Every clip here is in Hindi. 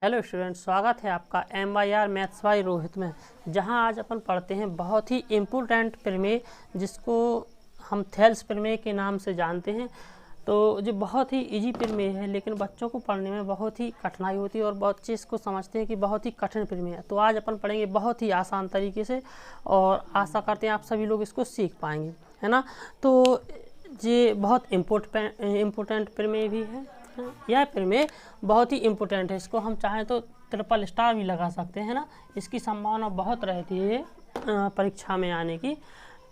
हेलो स्टूडेंट, स्वागत है आपका MYR मैथ्स बाय रोहित में। जहां आज अपन पढ़ते हैं बहुत ही इम्पोर्टेंट प्रमेय जिसको हम थेल्स प्रमेय के नाम से जानते हैं। तो जो बहुत ही इजी प्रमेय है, लेकिन बच्चों को पढ़ने में बहुत ही कठिनाई होती है और बच्चे इसको समझते हैं कि बहुत ही कठिन प्रमेय है। तो आज अपन पढ़ेंगे बहुत ही आसान तरीके से और आशा करते हैं आप सभी लोग इसको सीख पाएंगे, है ना। तो ये बहुत इम्पोर्टेंट प्रमेय भी है। यह प्रमेय बहुत ही इम्पोर्टेंट है, इसको हम चाहें तो ट्रिपल स्टार भी लगा सकते हैं ना। इसकी संभावना बहुत रहती है परीक्षा में आने की।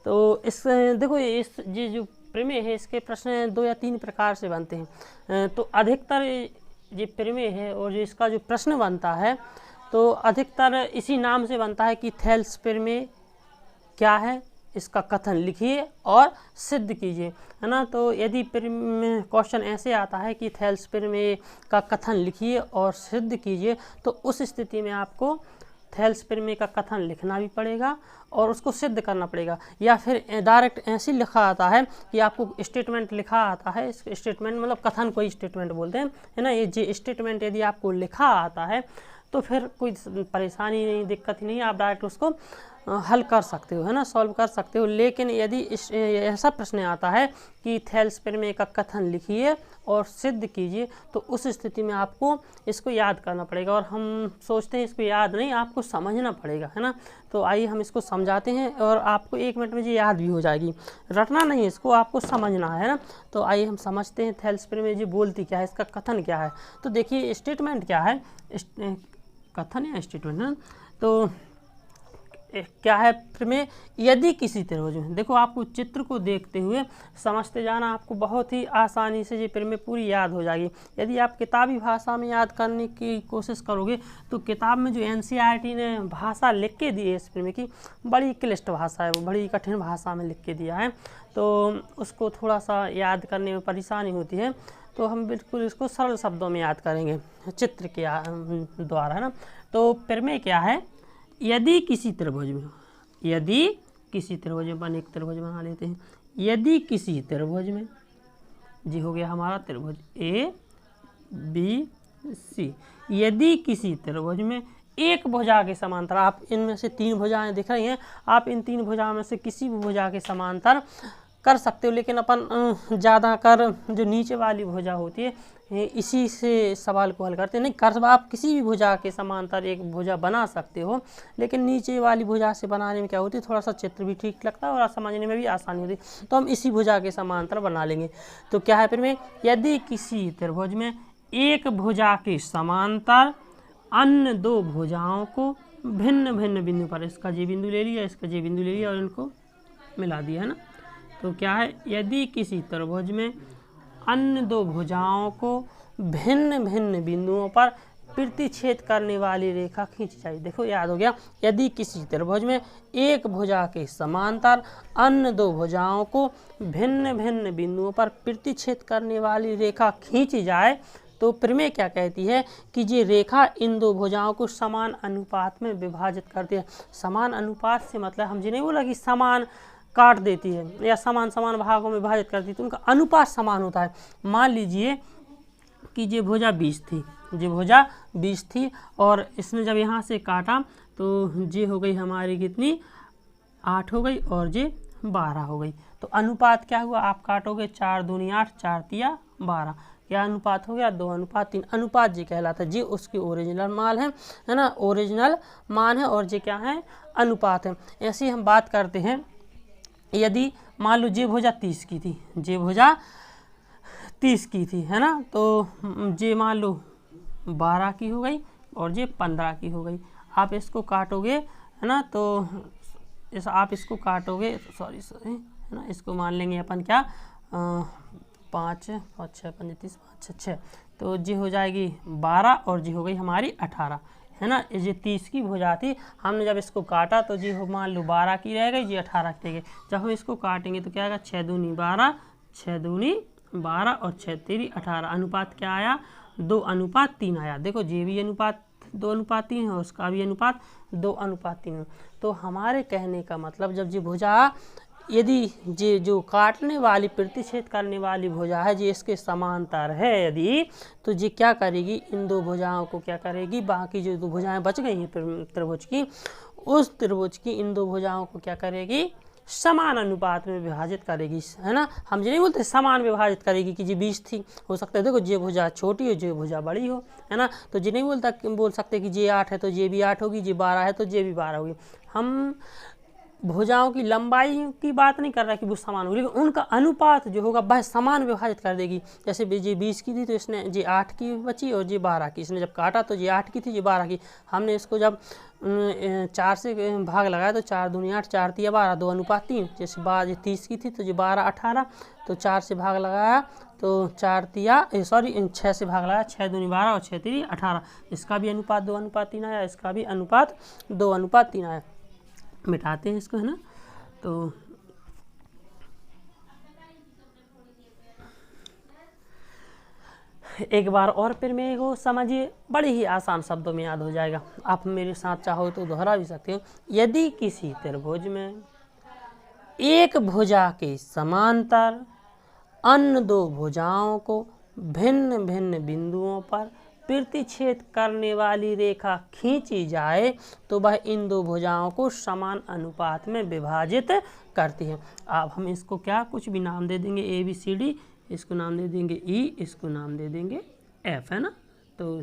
तो इस देखो ये जो प्रमेय है इसके प्रश्न 2 या 3 प्रकार से बनते हैं। तो अधिकतर ये प्रमेय है और जो इसका जो प्रश्न बनता है तो अधिकतर इसी नाम से बनता है कि थेल्स प्रमेय क्या है, इसका कथन लिखिए और सिद्ध कीजिए, है ना। तो यदि क्वेश्चन ऐसे आता है कि थेल्स प्रमेय का कथन लिखिए और सिद्ध कीजिए, तो उस स्थिति में आपको थेल्स प्रमेय का कथन लिखना भी पड़ेगा और उसको सिद्ध करना पड़ेगा। या फिर डायरेक्ट ऐसे लिखा आता है कि आपको स्टेटमेंट लिखा आता है। इस स्टेटमेंट मतलब कथन को ही स्टेटमेंट बोलते हैं, है ना। ये स्टेटमेंट यदि आपको लिखा आता है तो फिर कोई परेशानी नहीं, दिक्कत नहीं, आप डायरेक्ट उसको हल कर सकते हो, है ना, सॉल्व कर सकते हो। लेकिन यदि ऐसा प्रश्न आता है कि थेल्स प्रमेय का कथन लिखिए और सिद्ध कीजिए, तो उस स्थिति में आपको इसको याद करना पड़ेगा। और हम सोचते हैं इसको याद नहीं, आपको समझना पड़ेगा, है ना। तो आइए हम इसको समझाते हैं और आपको 1 मिनट में ये याद भी हो जाएगी। रटना नहीं, इसको आपको समझना है ना। तो आइए हम समझते हैं थेल्स प्रमेय जी बोलती क्या है, इसका कथन क्या है। तो देखिए स्टेटमेंट क्या है, कथन या स्टेटमेंट, है। तो क्या है प्रमेय, यदि किसी त्रिभुज में, देखो आपको चित्र को देखते हुए समझते जाना, आपको बहुत ही आसानी से ये प्रमेय पूरी याद हो जाएगी। यदि आप किताबी भाषा में याद करने की कोशिश करोगे तो किताब में जो NCERT ने भाषा लिख के दी है इस प्रमेय की, बड़ी क्लिष्ट भाषा है, वो बड़ी कठिन भाषा में लिख के दिया है। तो उसको थोड़ा सा याद करने में परेशानी होती है। तो हम बिल्कुल इसको सरल शब्दों में याद करेंगे चित्र के द्वारा, है ना। तो प्रमेय क्या है, यदि किसी त्रिभुज में, यदि किसी त्रिभुज में, अपन एक त्रिभुज बना लेते हैं। यदि किसी त्रिभुज में, जी हो गया हमारा त्रिभुज ABC, यदि किसी त्रिभुज में एक भुजा के समांतर, आप इनमें से 3 भुजाएं दिख रही हैं, आप इन 3 भुजाओं में से किसी भी भुजा के समांतर कर सकते हो। लेकिन अपन ज़्यादातर जो नीचे वाली भुजा होती है इसी से सवाल को हल करते हैं। नहीं कर, आप किसी भी भुजा के समांतर एक भुजा बना सकते हो, लेकिन नीचे वाली भुजा से बनाने में क्या होती है, थोड़ा सा चित्र भी ठीक लगता है और समझने में भी आसानी होती है। तो हम इसी भुजा के समांतर बना लेंगे। तो क्या है फिर में, यदि किसी त्रिभुज में एक भुजा के समांतर अन्य 2 भुजाओं को भिन्न भिन्न बिंदु पर, इसका जे बिंदु ले लिया, इसका जे बिंदु ले लिया और इनको मिला दिया, है ना। तो क्या है, यदि किसी त्रिभुज में अन्य 2 भुजाओं को भिन्न भिन्न बिंदुओं पर प्रतिच्छेद करने वाली रेखा खींची जाए। देखो याद हो गया, यदि किसी त्रिभुज में एक भुजा के समांतर अन्य 2 भुजाओं को भिन्न भिन्न बिंदुओं पर प्रतिच्छेद करने वाली रेखा खींची जाए, तो प्रमेय क्या कहती है कि ये रेखा इन 2 भुजाओं को समान अनुपात में विभाजित करती है। समान अनुपात से मतलब हम ये नहीं बोला कि समान काट देती है या समान समान भागों में विभाजित करती है, तो उनका अनुपात समान होता है। मान लीजिए कि ये भुजा 20 थी, ये भुजा 20 थी और इसने जब यहाँ से काटा तो ये हो गई हमारी कितनी, 8 हो गई और ये 12 हो गई। तो अनुपात क्या हुआ, आप काटोगे 4 दूनी 8, 4 तिया 12, क्या अनुपात हो गया, 2:3। अनुपात जी कहलाता है, जी उसकी ओरिजिनल मान है ना, ओरिजिनल मान है और ये क्या है, अनुपात है। ऐसी हम बात करते हैं, यदि मान लो ये भुजा 30 की थी, ये भुजा 30 की थी, है ना। तो ये मान लो 12 की हो गई और ये 15 की हो गई। आप इसको काटोगे, है ना, तो आप इसको काटोगे, सॉरी है ना, इसको मान लेंगे अपन क्या, 5 और 6 5 30 5 6 6, तो ये हो जाएगी 12 और ये हो गई हमारी 18, है ना। ये 30 की भुजा थी, हमने जब इसको काटा तो जी मान लो 12 की रह गई, जी 18 की रह गई। जब हम इसको काटेंगे तो क्या आएगा, 6 दूनी 12, 6 दूनी 12 और 6 तेरी 18। अनुपात क्या आया, 2:3 आया। देखो ये भी अनुपात 2:3 है और उसका भी अनुपात 2:3 है। तो हमारे कहने का मतलब, जब ये भुजा यदि ये जो काटने वाली प्रतिच्छेद करने वाली भुजा है जी इसके समांतर है यदि, तो ये क्या करेगी, इन दो भुजाओं को क्या करेगी, बाकी जो दो भुजाएं बच गई हैं त्रिभुज की, उस त्रिभुज की इन दो भुजाओं को क्या करेगी, समान अनुपात में विभाजित करेगी, है ना। हम ये नहीं बोलते समान विभाजित करेगी कि जी 20 थी, हो सकता है देखो ये भुजा छोटी हो ये भुजा बड़ी हो, है ना। तो ये नहीं बोल सकते कि ये 8 है तो ये भी 8 होगी, ये 12 है तो ये भी 12 होगी। हम भुजाओं की लंबाई की बात नहीं कर रहा कि वो समान होगी, लेकिन उनका अनुपात जो होगा वह समान विभाजित कर देगी। जैसे ये 20 की थी तो इसने ये 8 की बची और ये 12 की, इसने जब काटा तो ये 8 की थी ये 12 की। हमने इसको जब 4 से भाग लगाया तो 4 दूनी 8, 4 तिया 12, 2 अनुपात 3। जैसे 30 की थी तो ये 12 18, तो 4 से भाग लगाया तो 6 से भाग लगाया, 6 दूनी 12 और 6 3 18। इसका भी अनुपात 2 अनुपात 3 आया, इसका भी अनुपात 2 अनुपात 3 आया। मिटाते हैं इसको, है ना। तो एक बार और फिर मेरे को समझिए, बड़ी ही आसान शब्दों में याद हो जाएगा। आप मेरे साथ चाहो तो दोहरा भी सकते हो। यदि किसी त्रिभुज में एक भुजा के समांतर अन्य दो भुजाओं को भिन्न भिन्न बिंदुओं पर प्रतिच्छेद करने वाली रेखा खींची जाए तो वह इन दो भुजाओं को समान अनुपात में विभाजित करती है। अब हम इसको क्या कुछ भी नाम दे देंगे, ABCD, इसको नाम दे देंगे E, इसको नाम दे देंगे F, है ना। तो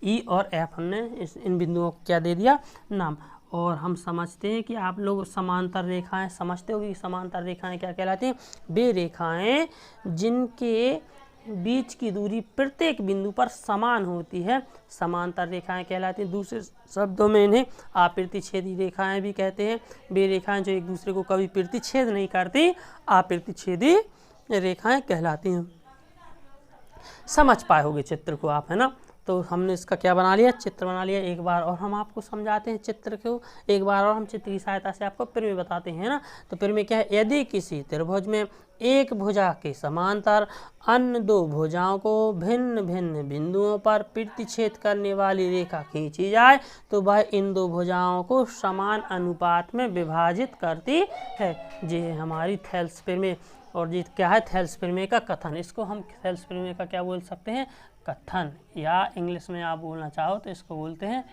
E और F हमने इन बिंदुओं को क्या दे दिया, नाम। और हम समझते हैं कि आप लोग समांतर रेखाएं समझते हो कि समांतर रेखाएं क्या कहलाती हैं, वे रेखाएं जिनके बीच की दूरी प्रत्येक बिंदु पर समान होती है, समांतर रेखाएं कहलाती हैं। दूसरे शब्दों में इन्हें अप्रतिच्छेदी रेखाएं भी कहते हैं। वे रेखाएं जो एक दूसरे को कभी प्रतिच्छेद नहीं करती, अप्रतिच्छेदी रेखाएं कहलाती हैं। समझ पाए होगे चित्र को आप, है ना। तो हमने इसका क्या बना लिया, चित्र बना लिया। एक बार और हम आपको समझाते हैं चित्र को, एक बार और हम चित्र की सहायता से आपको फिर में बताते हैं ना। तो फिर में क्या है, यदि किसी त्रिभुज में एक भुजा के समांतर अन्य दो भुजाओं को भिन्न भिन्न बिंदुओं पर प्रतिच्छेद करने वाली रेखा खींची जाए तो वह इन दो भुजाओं को समान अनुपात में विभाजित करती है। ये हमारी थेल्स प्रमेय। और ये क्या है, थेल्स प्रमेय का कथन। इसको हम थेल्स प्रमेय का क्या बोल सकते हैं, कथन, या इंग्लिश में आप बोलना चाहो तो इसको बोलते हैं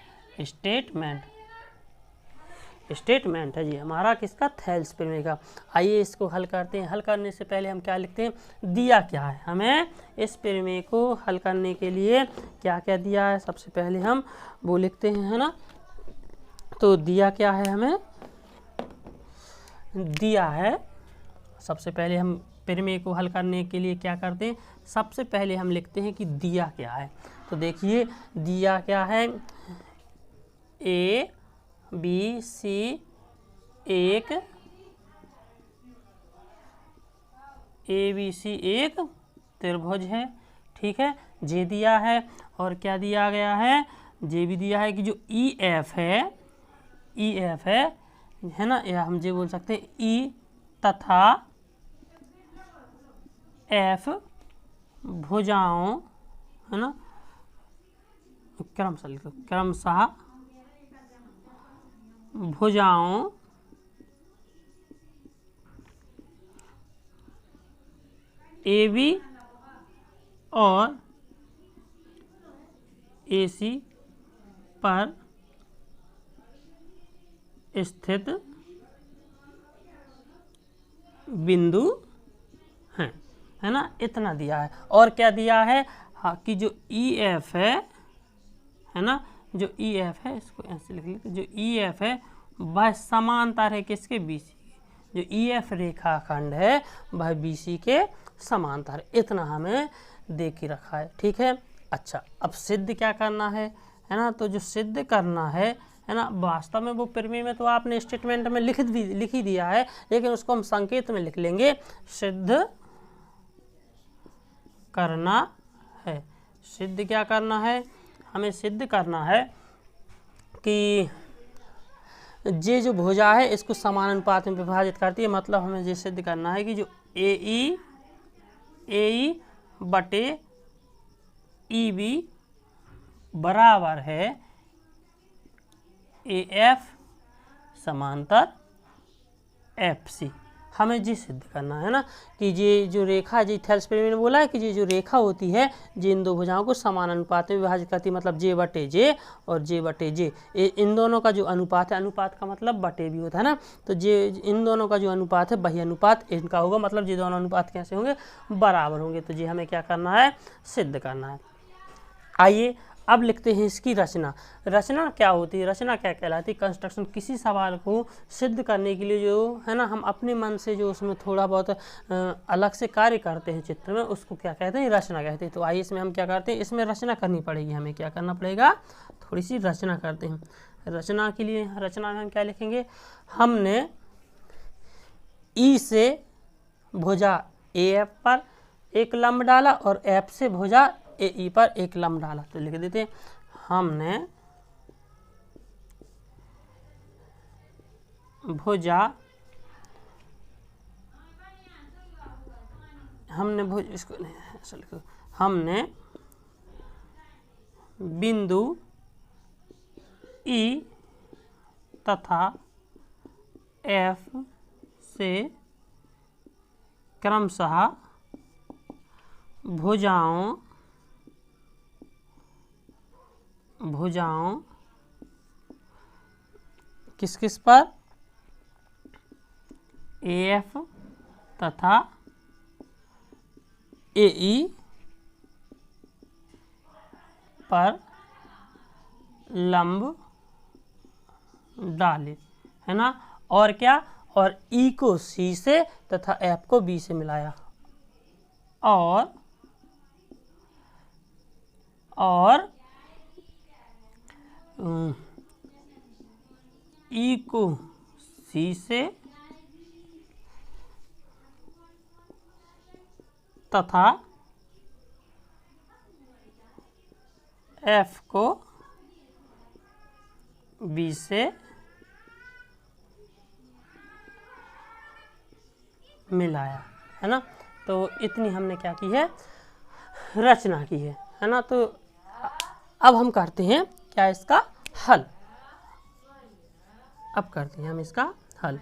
स्टेटमेंट। स्टेटमेंट है जी हमारा किसका, थेल्स प्रमेय का। आइए इसको हल करते हैं। हल करने से पहले हम क्या लिखते हैं, दिया क्या है हमें इस प्रमेय को हल करने के लिए, क्या क्या दिया है, सबसे पहले हम वो लिखते हैं, है ना। तो दिया क्या है, हमें दिया है, सबसे पहले हम प्रमेय को हल करने के लिए क्या करते हैं, सबसे पहले हम लिखते हैं कि दिया क्या है। तो देखिए दिया क्या है, ABC एक त्रिभुज है, ठीक है, जे दिया है। और क्या दिया गया है, जे भी दिया है कि जो EF है ना, या हम जे बोल सकते हैं E तथा F भुजाओं, है ना, क्रमशः भुजाओं AB और AC पर स्थित बिंदु हैं, है ना। इतना दिया है। और क्या दिया है, हाँ, कि जो EF है ना, जो EF है, इसको ऐसे लिख लेते, जो EF है वह समांतर है किसके, BC के। जो EF रेखाखंड है वह BC के समांतर है। इतना हमें दे के रखा है, ठीक है। अच्छा, अब सिद्ध क्या करना है ना। तो जो सिद्ध करना है ना, वास्तव में वो प्रमेय में तो आपने स्टेटमेंट में लिख ही दिया है, लेकिन उसको हम संकेत में लिख लेंगे। सिद्ध करना है। सिद्ध क्या करना है, हमें सिद्ध करना है कि ये जो भुजा है इसको समान अनुपात में विभाजित करती है। मतलब हमें ये सिद्ध करना है कि जो AE बटे EB बराबर है AF समांतर FC, हमें जी सिद्ध करना है ना कि ये जो रेखा जी थेल्स पिरामिड ने बोला है कि ये जो रेखा होती है ये इन दो भुजाओं को समान अनुपात में विभाजित करती है, मतलब जे बटे जे और जे बटे जे, इन दोनों का जो अनुपात है, अनुपात का मतलब बटे भी होता है ना, तो जे इन दोनों का जो अनुपात है वही अनुपात इनका होगा, मतलब ये दोनों अनुपात कैसे होंगे, बराबर होंगे। तो ये हमें क्या करना है, सिद्ध करना है। आइए अब लिखते हैं इसकी रचना। रचना क्या होती है, रचना क्या कहलाती है, कंस्ट्रक्शन। किसी सवाल को सिद्ध करने के लिए जो है ना हम अपने मन से जो उसमें थोड़ा बहुत अलग से कार्य करते हैं चित्र में, उसको क्या कहते हैं, रचना कहते हैं। तो आइए इसमें हम क्या करते हैं, इसमें रचना करनी पड़ेगी, हमें क्या करना पड़ेगा, थोड़ी सी रचना करते हैं। रचना के लिए रचना में हम क्या लिखेंगे, हमने ई से भुजा ए एफ पर एक लंब डाला और एफ से भुजा ए ई पर एक लंब डाला। तो लिख देते हैं, हमने भुजा इसको नहीं ऐसा लिखो, हमने बिंदु ई तथा एफ से क्रमशः भुजाओं किस किस पर, ए एफ तथा ए ई पर लंब डाले, है ना। और क्या, और ई को सी से तथा एफ को बी से मिलाया, और ई को सी से तथा एफ को बी से मिलाया, है ना। तो इतनी हमने क्या की है, रचना की है ना। तो अब हम करते हैं क्या, इसका हल। अब करते हैं हम इसका हल।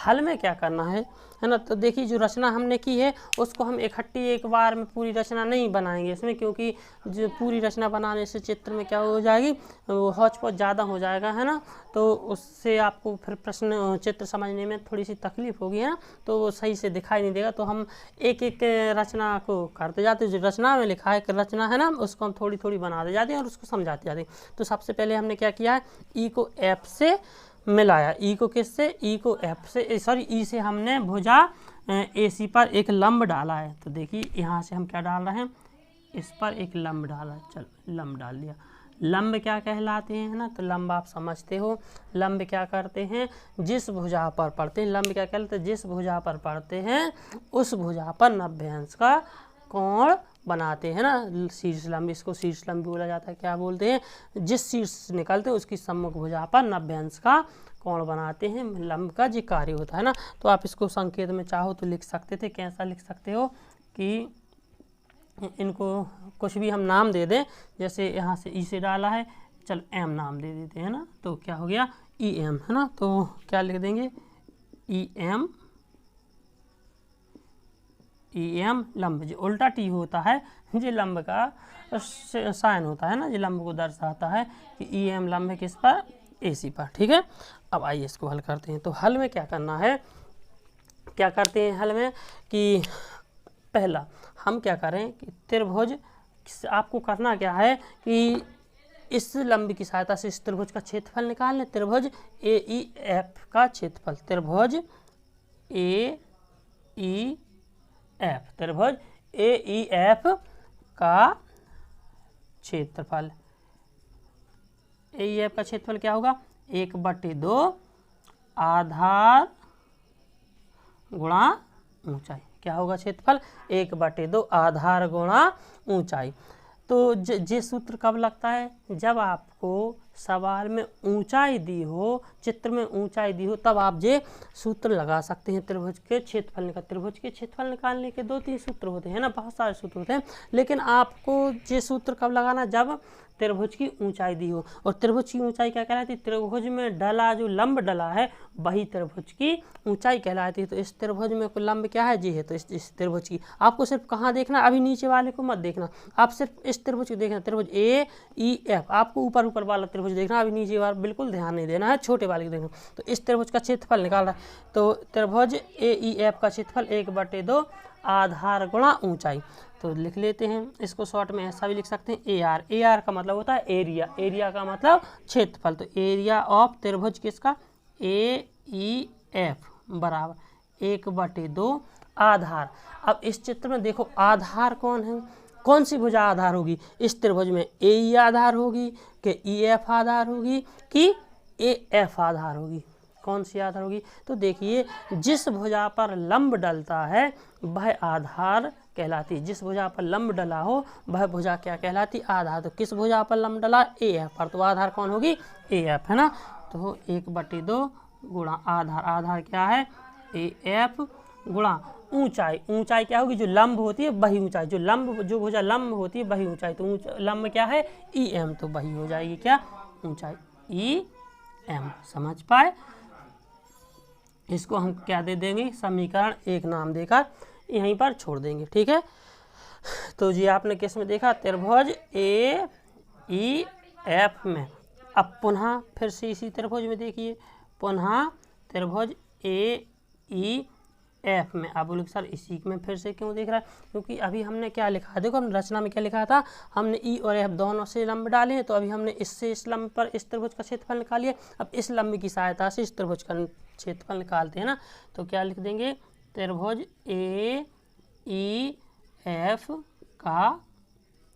हल में क्या करना है ना, तो देखिए जो रचना हमने की है उसको हम इकट्ठी एक बार में पूरी रचना नहीं बनाएंगे इसमें, क्योंकि जो पूरी रचना बनाने से चित्र में क्या हो जाएगी, वो हौच पौच ज़्यादा हो जाएगा, है ना। तो उससे आपको फिर प्रश्न चित्र समझने में थोड़ी सी तकलीफ होगी, है ना, तो वो सही से दिखाई नहीं देगा। तो हम एक एक रचना को करते जाते हैं, जो रचना में लिखा है रचना है ना, उसको हम थोड़ी थोड़ी बनाते जाते हैं और उसको समझाते जाते हैं। तो सबसे पहले हमने क्या किया है, ई को एफ से मिलाया, ई को किससे, ई को एफ से, सॉरी ई से हमने भुजा ए सी पर एक लंब डाला है। तो देखिए यहाँ से हम क्या डाल रहे हैं, इस पर एक लंब डाला, चलो लंब डाल दिया। लंब क्या कहलाते हैं, है ना, तो लंब आप समझते हो, लंब क्या करते हैं, जिस भुजा पर पड़ते हैं, लंब क्या कहलाते हैं, जिस भुजा पर पड़ते हैं उस भुजा पर 90 अंश का कोण बनाते हैं ना, शीर्ष लंब, इसको शीर्ष लंब बोला जाता है। क्या बोलते हैं, जिस शीर्ष से निकलते हैं उसकी सम्मुख भुजा पर 90 अंश का कोण बनाते हैं, लंब का जी कार्य होता है ना। तो आप इसको संकेत में चाहो तो लिख सकते थे, कैसा लिख सकते हो कि इनको कुछ भी हम नाम दे दें, जैसे यहाँ से ई से डाला है, चल एम नाम दे देते हैं ना, तो क्या हो गया ई एम, है ना। तो क्या लिख देंगे, ई एम लंब, जो उल्टा टी होता है जो लंब का साइन होता है ना, जो लंब को दर्शाता है कि ई एम लंब है किस पर, ए सी पर, ठीक है। अब आइए इसको हल करते हैं। तो हल में क्या करना है, क्या करते हैं हल में कि पहला हम क्या करें कि त्रिभुज, आपको करना क्या है कि इस लंब की सहायता से इस त्रिभुज का क्षेत्रफल निकाल लें, त्रिभुज ए ई एफ का क्षेत्रफल, त्रिभुज ए ई एफ, त्रिभुज ए ई एफ का क्षेत्रफल, ए ई एफ का क्षेत्रफल क्या होगा, 1/2 आधार गुणा ऊंचाई, क्या होगा क्षेत्रफल, 1/2 आधार गुणा ऊंचाई। तो ये सूत्र कब लगता है, जब आपको सवाल में ऊंचाई दी हो, चित्र में ऊंचाई दी हो, तब आप ये सूत्र लगा सकते हैं त्रिभुज के क्षेत्रफल निकाल। त्रिभुज के क्षेत्रफल निकालने के 2-3 सूत्र होते हैं ना, बहुत सारे सूत्र होते हैं, लेकिन आपको ये सूत्र कब लगाना, जब त्रिभुज की ऊंचाई दी हो। और त्रिभुज की ऊंचाई क्या कहलाती है? त्रिभुज में डला जो लंब डला है वही त्रिभुज की ऊंचाई कहलाती है। तो इस त्रिभुज में कोई लंब क्या है? जी है। तो इस त्रिभुज की आपको सिर्फ कहाँ देखना, अभी नीचे वाले को मत देखना, आप सिर्फ इस त्रिभुज को देखना, त्रिभुज AEF। आपको ऊपर ऊपर वाला त्रिभुज देखना, अभी नीचे वाला बिल्कुल ध्यान नहीं देना है, छोटे वाले को देखना। तो इस त्रिभुज का क्षेत्रफल निकाल रहा है। तो त्रिभुज AEF का क्षेत्रफल 1/2 आधार गुणा ऊंचाई। तो लिख लेते हैं इसको, शॉर्ट में ऐसा भी लिख सकते हैं AR। AR का मतलब होता है एरिया, एरिया का मतलब क्षेत्रफल। तो एरिया ऑफ त्रिभुज किसका? AEF बराबर 1/2 आधार। अब इस चित्र में देखो आधार कौन है, कौन सी भुजा आधार होगी इस त्रिभुज में? AE आधार होगी कि EF आधार होगी कि AF आधार होगी? कौन सी आधार होगी? तो देखिए जिस भुजा पर लंब डलता है वह आधार कहलाती है। जिस भुजा पर लंब डला हो वह भुजा क्या कहलाती? आधार। तो किस भुजा पर लंब डला? AF पर, तो आधार कौन होगी? AF, है ना। तो 1/2 गुणा आधार, आधार क्या है? AF गुणा ऊंचाई, ऊंचाई क्या होगी? जो लंब होती है वही ऊंचाई, जो भुजा लंब होती है वही ऊंचाई। तो लंब क्या है? EM, तो वही हो जाएगी क्या? ऊंचाई EM। समझ पाए? इसको हम क्या दे देंगे? समीकरण 1 नाम देकर यहीं पर छोड़ देंगे, ठीक है। तो जी आपने किस में देखा? त्रिभुज AEF में। अब पुनः फिर से इसी त्रिभुज में देखिए, पुनः त्रिभुज AEF में। आप बोलोगे सर इसी में फिर से क्यों देख रहा है? क्योंकि अभी हमने क्या लिखा है, देखो हमने रचना में क्या लिखा था, हमने E और F दोनों से लंब डाले हैं। तो अभी हमने इससे इस लंब पर इस त्रिभुज का क्षेत्रफल निकालिए। अब इस लंब की सहायता से इस त्रिभुज का क्षेत्रफल निकालते हैं ना। तो क्या लिख देंगे? त्रिभुज AEF का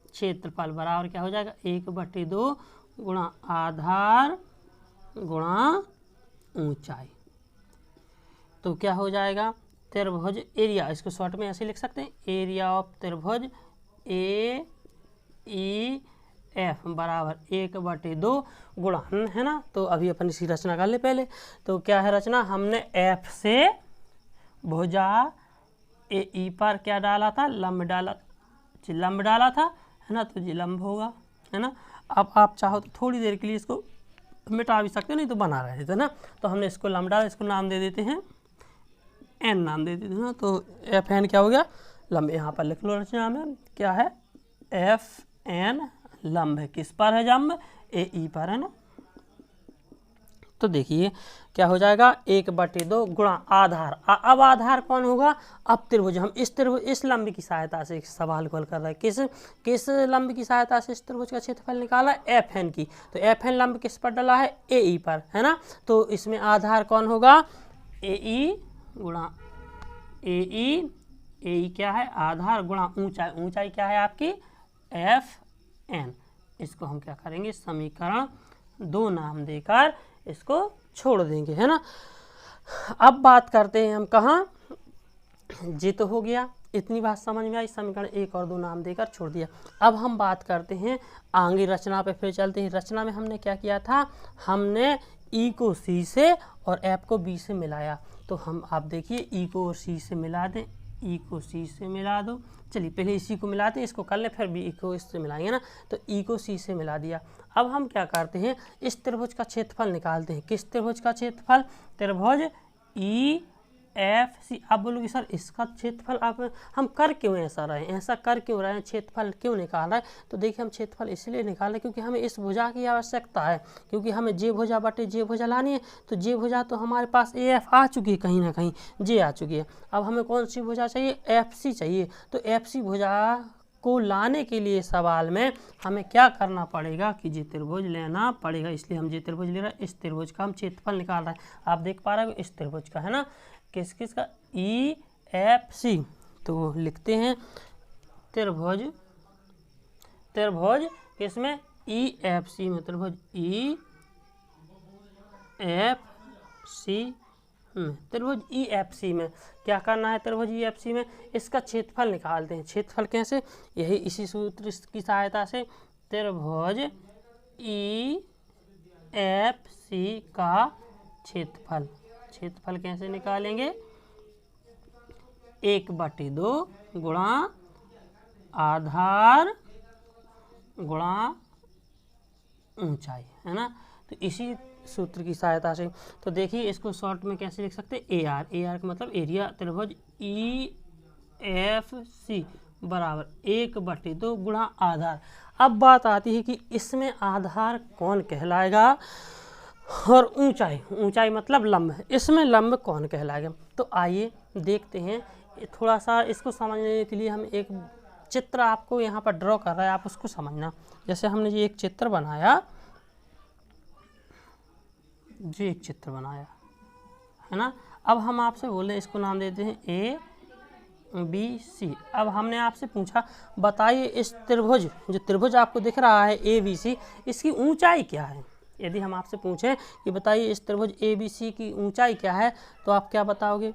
क्षेत्रफल बराबर क्या हो जाएगा? 1/2 गुणा आधार गुणा ऊंचाई। तो क्या हो जाएगा? त्रिभुज एरिया, इसको शॉर्ट में ऐसे लिख सकते हैं, एरिया ऑफ त्रिभुज AEF बराबर 1/2 गुणा, है ना। तो अभी अपन इसी रचना कर ले पहले। तो क्या है रचना? हमने F से भुजा AE पर क्या डाला था? लंब डाला था, है ना। तो ये लंब होगा, है ना। अब आप चाहो तो थोड़ी देर के लिए इसको मिटा भी सकते हो, नहीं तो बना रहे थे ना। तो हमने इसको लंब डाला, इसको नाम दे देते हैं N, नाम दे देते हैं ना। तो FN क्या हो गया? लंब। यहाँ पर लिख लो रचना में क्या है? FN लंब है। किस पर है लंब? AE पर, है ना। तो देखिए क्या हो जाएगा? 1/2 गुणा आधार। अब आधार कौन होगा? अब त्रिभुज, हम इस लंब की सहायता से सवाल को हल कर रहे हैं। किस लंब की सहायता से इस त्रिभुज का क्षेत्रफल निकाला? FN की। तो FN लंब किस पर डला है? AE पर, है ना। तो इसमें आधार कौन होगा? AE गुणा AE क्या है? आधार गुणा ऊंचाई, ऊंचाई क्या है आपकी? FN। इसको हम क्या करेंगे? समीकरण 2 नाम देकर इसको छोड़ देंगे, है ना। अब बात करते हैं हम कहाँ? जी तो हो गया, इतनी बात समझ में आई। समीकरण 1 और 2 नाम देकर छोड़ दिया। अब हम बात करते हैं आगे रचना पे, फिर चलते हैं। रचना में हमने क्या किया था? हमने E को C से और F को B से मिलाया। तो हम आप देखिए E को C से मिला दें, E को C से मिला दो। चलिए पहले इसी को मिलाते हैं, इसको कर लें, फिर B को इससे मिलाएंगे ना। तो E को C से मिला दिया। अब हम क्या करते हैं? इस त्रिभुज का क्षेत्रफल निकालते हैं। किस त्रिभुज का क्षेत्रफल? त्रिभुज EFC। आप बोलोगे सर इसका क्षेत्रफल आप हम कर क्यों ऐसा रहे हैं, ऐसा कर क्यों रहे हैं, क्षेत्रफल क्यों निकाल रहे हैं? तो देखिए हम क्षेत्रफल इसलिए निकाल रहे हैं क्योंकि हमें इस भुजा की आवश्यकता है, क्योंकि हमें जे भुजा बटे जे भुजा लानी है। तो जे भुजा तो हमारे पास AF आ चुकी है, कहीं ना कहीं जे आ चुकी है। अब हमें कौन सी भुजा चाहिए? FC चाहिए। तो FC भुजा को लाने के लिए सवाल में हमें क्या करना पड़ेगा कि जे त्रिभुज लेना पड़ेगा। इसलिए हम जे त्रिभुज ले रहे हैं। इस त्रिभुज का हम क्षेत्रफल निकाल रहे हैं। आप देख पा रहे हो इस त्रिभुज का, है ना। किस का? EFC। तो लिखते हैं त्रिभुज किसमें? EFC में। त्रिभुज EFC में, त्रिभुज EFC में क्या करना है? त्रिभुज EFC में इसका क्षेत्रफल निकालते हैं। क्षेत्रफल कैसे? यही इसी सूत्र की सहायता से। त्रिभुज EFC का क्षेत्रफल कैसे निकालेंगे? 1/2 गुणा आधार गुणा ऊंचाई, है ना। तो इसी सूत्र की सहायता से, तो देखिए इसको शॉर्ट में कैसे लिख सकते हैं, ए आर का मतलब एरिया त्रिभुज EFC बराबर 1/2 गुणा आधार। अब बात आती है कि इसमें आधार कौन कहलाएगा और ऊंचाई मतलब लंब, इसमें लंब कौन कहलाएगा। तो आइए देखते हैं, थोड़ा सा इसको समझने के लिए हम एक चित्र आपको यहाँ पर ड्रॉ कर रहा है, आप उसको समझना। जैसे हमने ये एक चित्र बनाया, जी एक चित्र बनाया है ना। अब हम आपसे बोले इसको नाम देते हैं ABC। अब हमने आपसे पूछा बताइए इस त्रिभुज, जो त्रिभुज आपको दिख रहा है ABC, इसकी ऊंचाई क्या है। यदि हम आपसे पूछें कि बताइए इस त्रिभुज ABC की ऊंचाई क्या है, तो आप क्या बताओगे।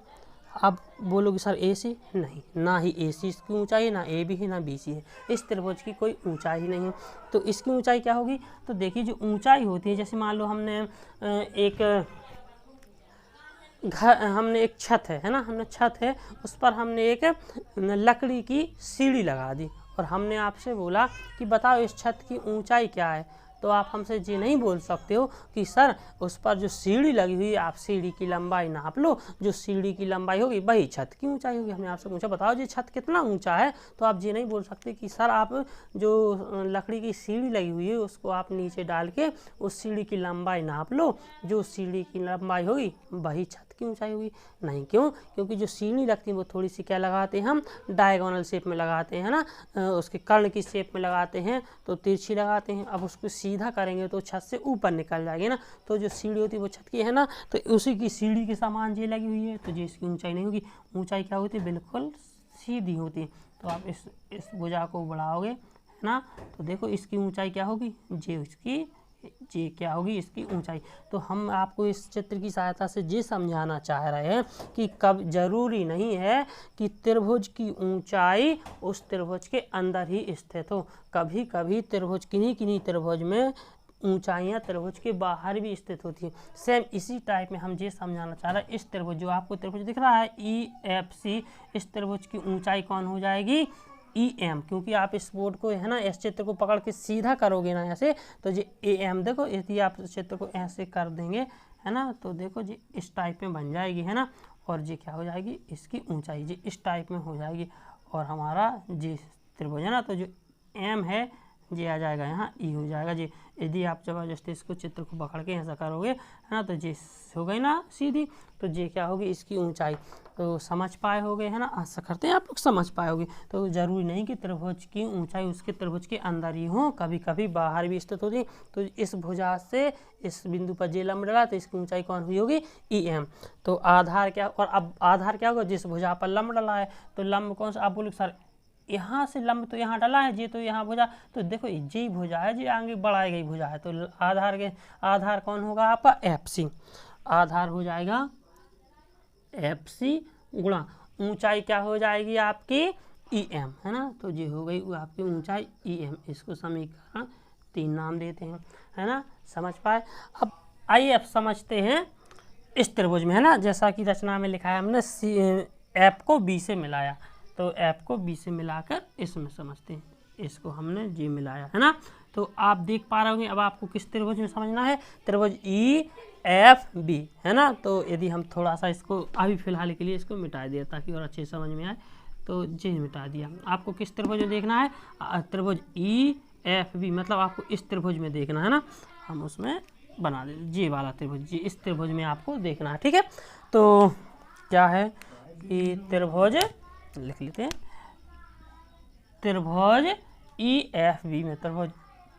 आप बोलोगे सर AC, नहीं, ना ही AC इसकी ऊंचाई है, ना AB है, ना BC है। इस त्रिभुज की कोई ऊंचाई ही नहीं है। तो इसकी ऊंचाई क्या होगी। तो देखिए जो ऊंचाई होती है, जैसे मान लो हमने एक घर, हमने एक छत है ना, हमने छत है, उस पर हमने एक लकड़ी की सीढ़ी लगा दी और हमने आपसे बोला कि बताओ इस छत की ऊंचाई क्या है। तो आप हमसे ये नहीं बोल सकते हो कि सर उस पर जो सीढ़ी लगी हुई है, आप सीढ़ी की लंबाई नाप लो, जो सीढ़ी की लंबाई होगी वही छत की ऊंचाई होगी। हमने आपसे पूछा बताओ ये छत कितना ऊंचा है, तो आप ये नहीं बोल सकते कि सर आप जो लकड़ी की सीढ़ी लगी हुई है उसको आप नीचे डाल के उस सीढ़ी की लंबाई नाप लो, जो सीढ़ी की लंबाई होगी वही छत की ऊंचाई होगी। नहीं, क्यों, क्योंकि जो सीढ़ी लगती है वो थोड़ी सी क्या लगाते हैं हम, डायगोनल शेप में लगाते हैं ना, उसके कर्ण की शेप में लगाते हैं, तो तिरछी लगाते हैं। अब उसको सीधा करेंगे तो छत से ऊपर निकल जाएगी ना, तो जो सीढ़ी होती है वो छत की है ना, तो उसी की सीढ़ी के समान ये लगी हुई है, तो ये इसकी ऊंचाई नहीं होगी। ऊंचाई क्या होती है, बिल्कुल सीधी होती है। तो आप इस भुजा को बढ़ाओगे है ना, तो देखो इसकी ऊंचाई क्या होगी, ये क्या होगी इसकी ऊंचाई। तो हम आपको इस चित्र की सहायता से ये समझाना चाह रहे हैं कि कब जरूरी नहीं है कि त्रिभुज की ऊंचाई उस त्रिभुज के अंदर ही स्थित हो। कभी कभी त्रिभुज किन्हीं त्रिभुज में ऊंचाइयां त्रिभुज के बाहर भी स्थित होती है। सेम इसी टाइप में हम ये समझाना चाह रहे हैं, इस त्रिभुज जो आपको त्रिभुज दिख रहा है EFC, इस त्रिभुज की ऊंचाई कौन हो जाएगी, EM। क्योंकि आप इस बोर्ड को है ना, इस चित्र को पकड़ के सीधा करोगे ना ऐसे, तो ये AM देखो, यदि आप इस चित्र को ऐसे कर देंगे है ना, तो देखो जी इस टाइप में बन जाएगी है ना, और ये क्या हो जाएगी, इसकी ऊंचाई जी इस टाइप में हो जाएगी। और हमारा जी त्रिभुज है ना, तो जो M है ये आ जाएगा यहाँ, E हो जाएगा जी। यदि आप जबरदस्ती इसको चित्र को पकड़ के ऐसा करोगे है ना, तो ये हो गई ना सीधी, तो ये क्या होगी इसकी ऊंचाई। तो समझ पाए होगे है ना, आशा करते हैं आप लोग समझ पाए होगे। तो ज़रूरी नहीं कि त्रिभुज की ऊंचाई उसके त्रिभुज के अंदर ही हो, कभी कभी बाहर भी स्थित होती। तो इस भुजा से इस बिंदु पर जे लंब डला, तो इसकी ऊंचाई कौन हुई होगी, EM। तो आधार क्या, और अब आधार क्या होगा, जिस भुजा पर लंब डला है, तो लंब कौन सा, आप बोलोगे सर यहाँ से लंब तो यहाँ डला है, ये तो यहाँ भुजा, तो देखो ये भुजा है, ये आगे बढ़ाई गई भुजा है, तो आधार कौन होगा आपका, FC। आधार हो जाएगा FC गुणा ऊंचाई क्या हो जाएगी आपकी, EM है ना, तो ये हो गई आपकी ऊंचाई EM। इसको समीकरण 3 नाम देते हैं है ना, समझ पाए। अब आइए अब समझते हैं इस त्रिभुज में है ना, जैसा कि रचना में लिखा है हमने F को B से मिलाया, तो F को B से मिलाकर इसमें समझते हैं, इसको हमने G मिलाया है ना। तो आप देख पा रहे होंगे, अब आपको किस त्रिभुज में समझना है, त्रिभुज EFB है ना। तो यदि हम थोड़ा सा इसको अभी फिलहाल के लिए इसको मिटा दिया ताकि और अच्छे समझ में आए, तो जी मिटा दिया। आपको किस त्रिभुज में देखना है, त्रिभुज EFB, मतलब आपको इस त्रिभुज में देखना है ना, हम उसमें बना दे जी वाला त्रिभुज, जी इस त्रिभुज में आपको देखना है, ठीक है। तो क्या है कि त्रिभुज लिख लेते हैं, त्रिभुज EFB में, त्रिभुज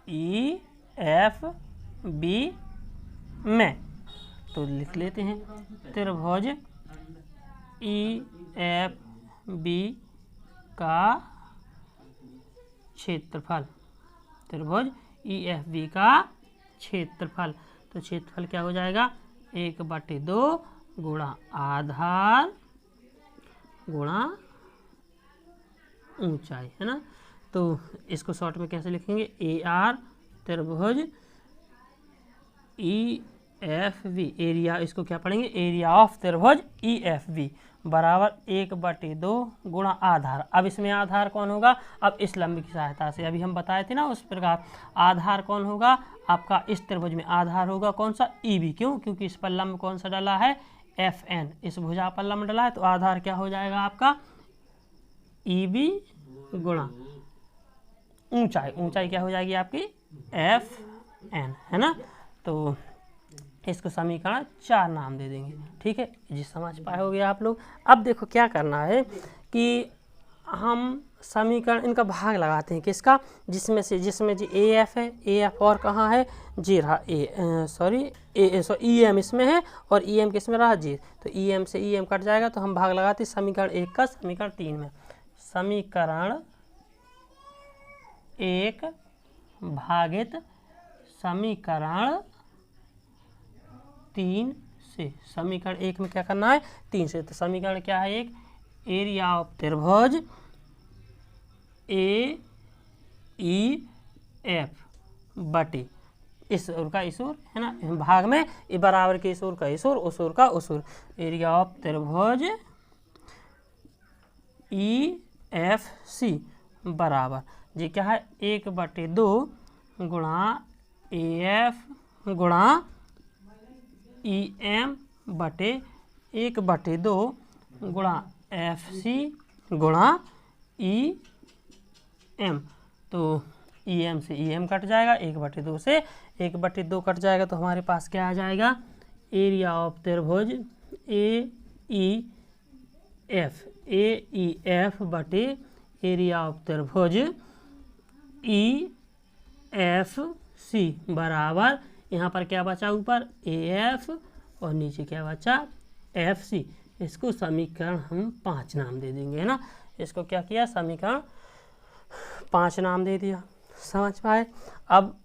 EFB में, तो लिख लेते हैं त्रिभुज EFB का क्षेत्रफल, त्रिभुज EFB का क्षेत्रफल। तो क्षेत्रफल क्या हो जाएगा, 1/2 गुणा आधार गुणा ऊंचाई है ना। तो इसको शॉर्ट में कैसे लिखेंगे, AR त्रिभुज EFB, एरिया, इसको क्या पढ़ेंगे, एरिया ऑफ त्रिभुज EFB बराबर 1/2 गुणा आधार। अब इसमें आधार कौन होगा, अब इस लंब की सहायता से अभी हम बताए थे ना उस प्रकार, आधार कौन होगा, आपका इस त्रिभुज में आधार होगा कौन सा, EB। क्यों, क्योंकि इस पर लंब कौन सा डला है, FN। इस भुजा पर लंब डला है तो आधार क्या हो जाएगा आपका, EB गुणा ऊंचाई, ऊंचाई क्या हो जाएगी आपकी FN, है ना। तो इसको समीकरण 4 नाम दे देंगे। ठीक है जी, समझ पाए होगे आप लोग। अब देखो क्या करना है कि हम समीकरण इनका भाग लगाते हैं, किसका, जिसमें जी AF है, AF और कहाँ है, जी रहा EM इसमें है और EM किस में रहा, जी। तो EM से EM कट जाएगा तो हम भाग लगाते हैं समीकरण 1 का समीकरण 3 में। समीकरण 1 भागित समीकरण 3 से। समीकरण 1 में क्या करना है, 3 से। तो समीकरण क्या है, एक एरिया ऑफ त्रिभुज AEF बटे इस ओर का इस ओर, है ना, भाग में ये बराबर के इस ओर का इस ओर, उस ओर का उस ओर। एरिया ऑफ त्रिभुज EFC बराबर जी क्या है, 1/2 गुणा AF गुणा EM बटे 1/2 गुणा FC गुणा EM। तो EM से EM कट जाएगा, 1/2 से 1/2 कट जाएगा तो हमारे पास क्या आ जाएगा, एरिया ऑफ त्रिभुज AEF बटे एरिया ऑफ त्रिभुज EFC बराबर, यहाँ पर क्या बचा, ऊपर AF और नीचे क्या बचा, FC। इसको समीकरण हम 5 नाम दे देंगे, है ना। इसको क्या किया, समीकरण 5 नाम दे दिया। समझ पाए। अब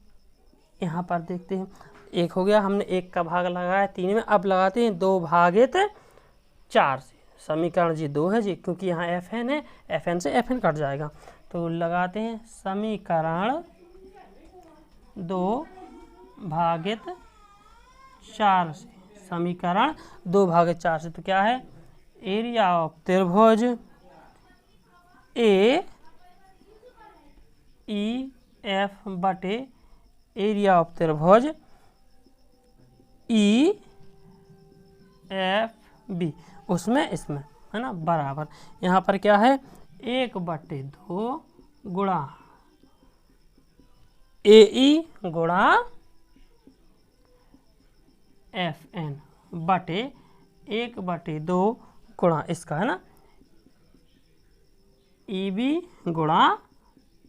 यहाँ पर देखते हैं, 1 हो गया, हमने 1 का भाग लगाया 3 में। अब लगाते हैं 2 भागित 4 से। समीकरण जी 2 है जी, क्योंकि यहाँ FN है, FN से FN कट जाएगा। तो लगाते हैं समीकरण 2 भागित 4 से। समीकरण 2 भागित 4 से तो क्या है, एरिया ऑफ त्रिभुज AEF बटे एरिया ऑफ त्रिभुज EFB, उसमें इसमें, है ना, बराबर। यहाँ पर क्या है, 1/2 गुणा AE गुणा FN बटे 1/2 गुणा इसका, है ना, EB गुणा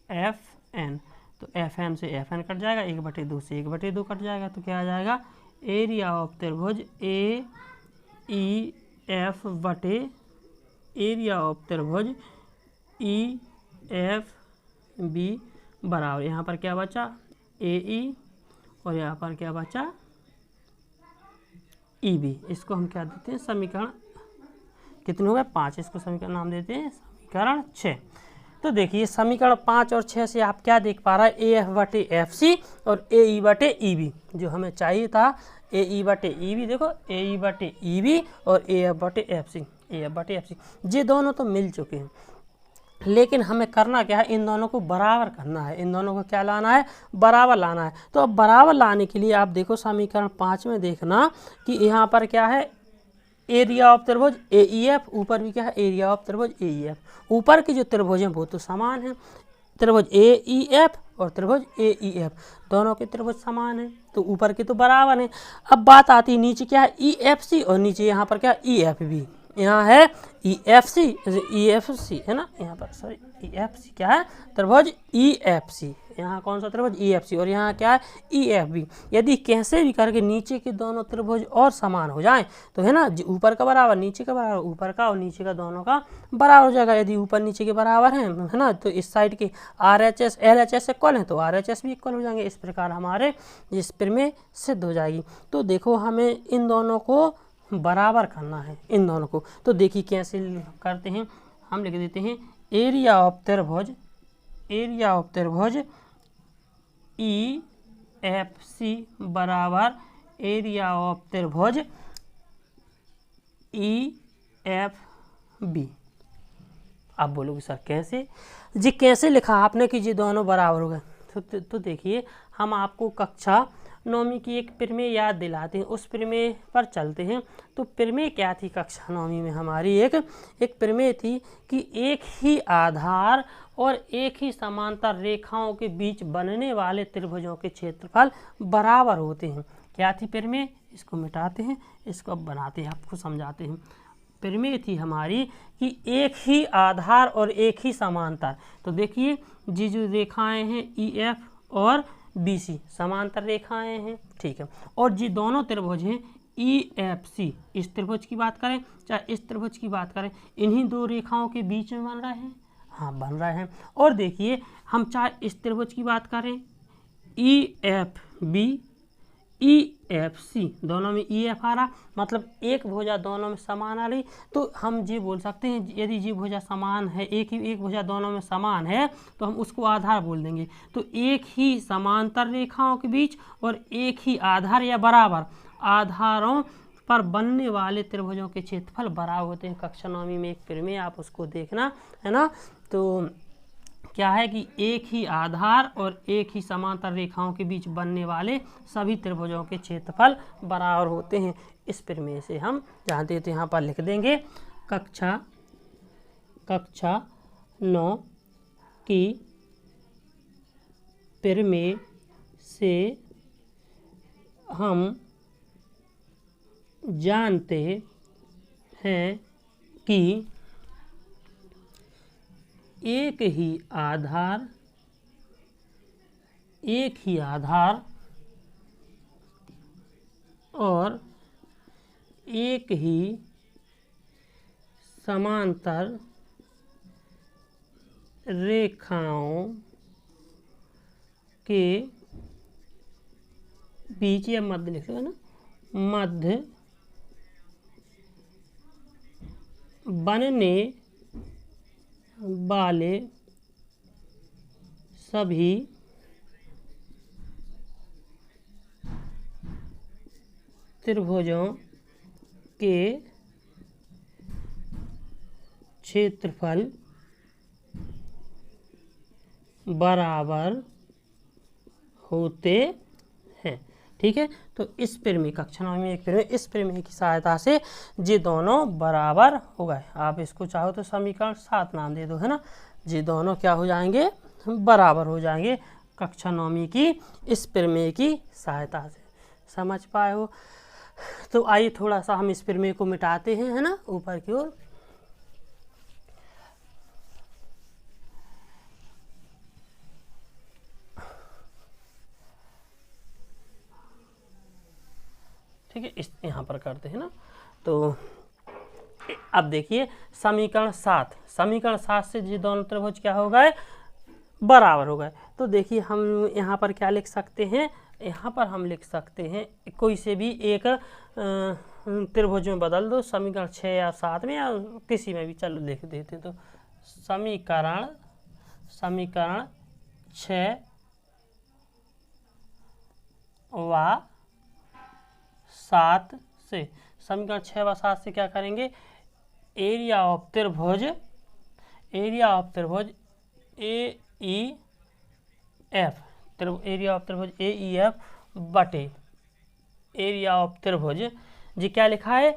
FN। तो FN से FN कट जाएगा, 1/2 से 1/2 कट जाएगा तो क्या आ जाएगा, एरिया ऑफ त्रिभुज AEF बटे एरिया ऑफ त्रिभुज EFB बराबर, यहाँ पर क्या बचा, AE और यहाँ पर क्या बचा, EB। इसको हम क्या देते हैं, समीकरण कितने हो गए, 5। इसको समीकरण नाम देते हैं समीकरण 6। तो देखिए समीकरण 5 और 6 से आप क्या देख पा रहा है, AF बटे FC और AE बटे EB। जो हमें चाहिए था AE बटे EB, देखो AE बटे EB और AF बटे FC, ये दोनों तो मिल चुके हैं। लेकिन हमें करना क्या है, इन दोनों को बराबर करना है। इन दोनों को क्या लाना है, बराबर लाना है। तो अब बराबर लाने के लिए आप देखो समीकरण 5 में देखना कि यहाँ पर क्या है, एरिया ऑफ त्रिभुज AEF, ऊपर भी क्या है, एरिया ऑफ त्रिभुज AEF। ऊपर के जो त्रिभुज हैं वो तो समान हैं, त्रिभुज AEF और त्रिभुज AEF, दोनों के त्रिभुज समान हैं तो ऊपर के तो बराबर हैं। अब बात आती है नीचे क्या है, EFC और नीचे यहाँ पर क्या EFB। यहाँ है EFC है ना, यहाँ पर सॉरी EFC क्या है, त्रिभुज EFC। यहाँ कौन सा त्रिभुज, EFC, और यहाँ क्या है, EFB। यदि कैसे भी करके नीचे के दोनों त्रिभुज और समान हो जाएं तो, है ना, ऊपर का बराबर नीचे का बराबर, ऊपर का और नीचे का दोनों का बराबर हो जाएगा। यदि ऊपर नीचे के बराबर हैं, है ना, तो इस साइड के RHS LHS इक्वल हैं तो RHS भी इक्वल हो जाएंगे। इस प्रकार हमारे इस प्रमेय सिद्ध हो जाएगी। तो देखो हमें इन दोनों को बराबर करना है, इन दोनों को। तो देखिए कैसे करते हैं, हम लिख देते हैं एरिया ऑफ त्रिभुज EFC बराबर एरिया ऑफ त्रिभुज EFB। अब बोलोगे सर कैसे जी, कैसे लिखा आपने कि जी दोनों बराबर हो गए। तो देखिए हम आपको कक्षा 9वीं की एक प्रमेय याद दिलाते हैं, उस प्रमेय पर चलते हैं। तो प्रमेय क्या थी कक्षा 9वीं में हमारी? एक प्रमेय थी कि एक ही आधार और एक ही समांतर रेखाओं के बीच बनने वाले त्रिभुजों के क्षेत्रफल बराबर होते हैं। क्या थी प्रमेय? इसको मिटाते हैं, इसको अब बनाते हैं, आपको समझाते हैं। प्रमेय थी हमारी कि एक ही आधार और एक ही समांतर। तो देखिए जी जो रेखाएं हैं EF और BC समांतर रेखाएं हैं, ठीक है। और जी दोनों त्रिभुज हैं EFC, इस त्रिभुज की बात करें चाहे इस त्रिभुज की बात करें, इन्हीं दो रेखाओं के बीच में बन रहे हैं, हाँ बन रहे हैं। और देखिए हम चाहे इस त्रिभुज की बात करें EFB EFC, दोनों में EF आ रहा, मतलब एक भुजा दोनों में समान आ रही। तो हम ये बोल सकते हैं यदि ये भुजा समान है, एक भुजा दोनों में समान है, तो हम उसको आधार बोल देंगे। तो एक ही समांतर रेखाओं के बीच और एक ही आधार या बराबर आधारों पर बनने वाले त्रिभुजों के क्षेत्रफल बराबर होते हैं। कक्षा 9वीं में एक प्रमेय, आप उसको देखना है ना। तो क्या है कि एक ही आधार और एक ही समांतर रेखाओं के बीच बनने वाले सभी त्रिभुजों के क्षेत्रफल बराबर होते हैं। इस प्रमेय से हम जानते थे, यहाँ पर लिख देंगे कक्षा 9 की प्रमेय से हम जानते हैं कि एक ही आधार और एक ही समांतर रेखाओं के बीच, या मध्य लिख लो ना, मध्य बनने वाले सभी त्रिभुजों के क्षेत्रफल बराबर होते हैं, ठीक है। तो इस प्रमेय कक्षा 9 में एक प्रमेय, इस प्रमेय की सहायता से ये दोनों बराबर हो गए। आप इसको चाहो तो समीकरण 7 नाम दे दो, है ना। ये दोनों क्या हो जाएंगे? बराबर हो जाएंगे कक्षा 9वीं की इस प्रमेय की सहायता से। समझ पाए हो? तो आइए थोड़ा सा हम इस प्रमेय को मिटाते हैं, है ना, ऊपर की ओर। ठीक है, इस यहाँ पर करते हैं ना। तो अब देखिए समीकरण 7 से ये दोनों त्रिभुज क्या हो गए? बराबर हो गए। तो देखिए हम यहाँ पर क्या लिख सकते हैं? यहाँ पर हम लिख सकते हैं कोई से भी एक त्रिभुज में बदल दो, समीकरण 6 या 7 में या किसी में भी, चलो लिख देते। तो समीकरण 6 व 7 से, समीकरण 6 व 7 से क्या करेंगे? एरिया ऑफ त्रिभुज AEF बटे एरिया ऑफ त्रिभुज जी क्या लिखा है?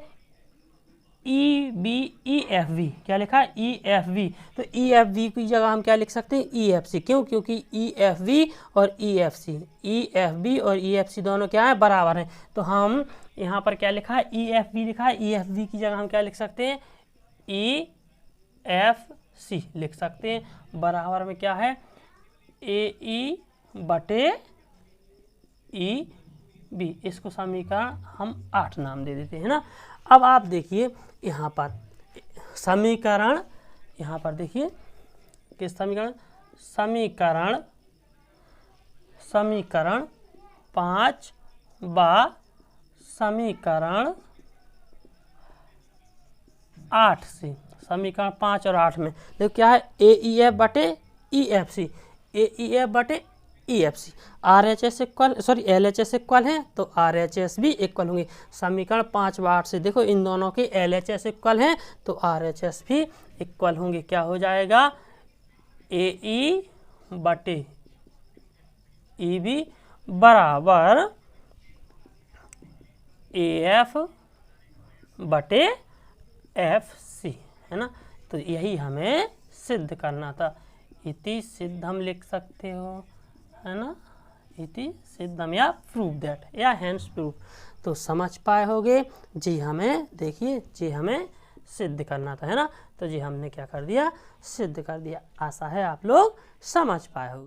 EFV, क्या लिखा है? EFV। तो EFV की जगह हम क्या लिख सकते हैं? EFC। क्यों? क्योंकि EFV और EFB और EFC दोनों क्या है? बराबर हैं। तो हम यहाँ पर क्या लिखा है? EFV लिखा है। EFV की जगह हम क्या लिख सकते हैं? EFC लिख सकते हैं। बराबर में क्या है? AE बटे EB। इसको समीकरण हम 8 नाम दे देते हैं ना। अब आप देखिए यहाँ पर समीकरण, यहाँ पर देखिए किस समीकरण? समीकरण 5 व समीकरण 8 से, समीकरण 5 और 8 में देखो क्या है? AEF बटे EFC, AEF बटे EFC, RHS equal, sorry LHS equal है तो RHS भी इक्वल होंगे। समीकरण 5 व 8 से देखो इन दोनों के LHS इक्वल हैं तो RHS भी इक्वल होंगे। क्या हो जाएगा? AE बटे EB बराबर AF बटे FC, है ना। तो यही हमें सिद्ध करना था। इति सिद्ध हम लिख सकते हो, है ना, इति सिद्धम या प्रूव दैट या हैंस प्रूव। तो समझ पाए होगे जी, हमें देखिए जी हमें सिद्ध करना था, है ना। तो जी हमने क्या कर दिया, सिद्ध कर दिया। आशा है आप लोग समझ पाए होगे।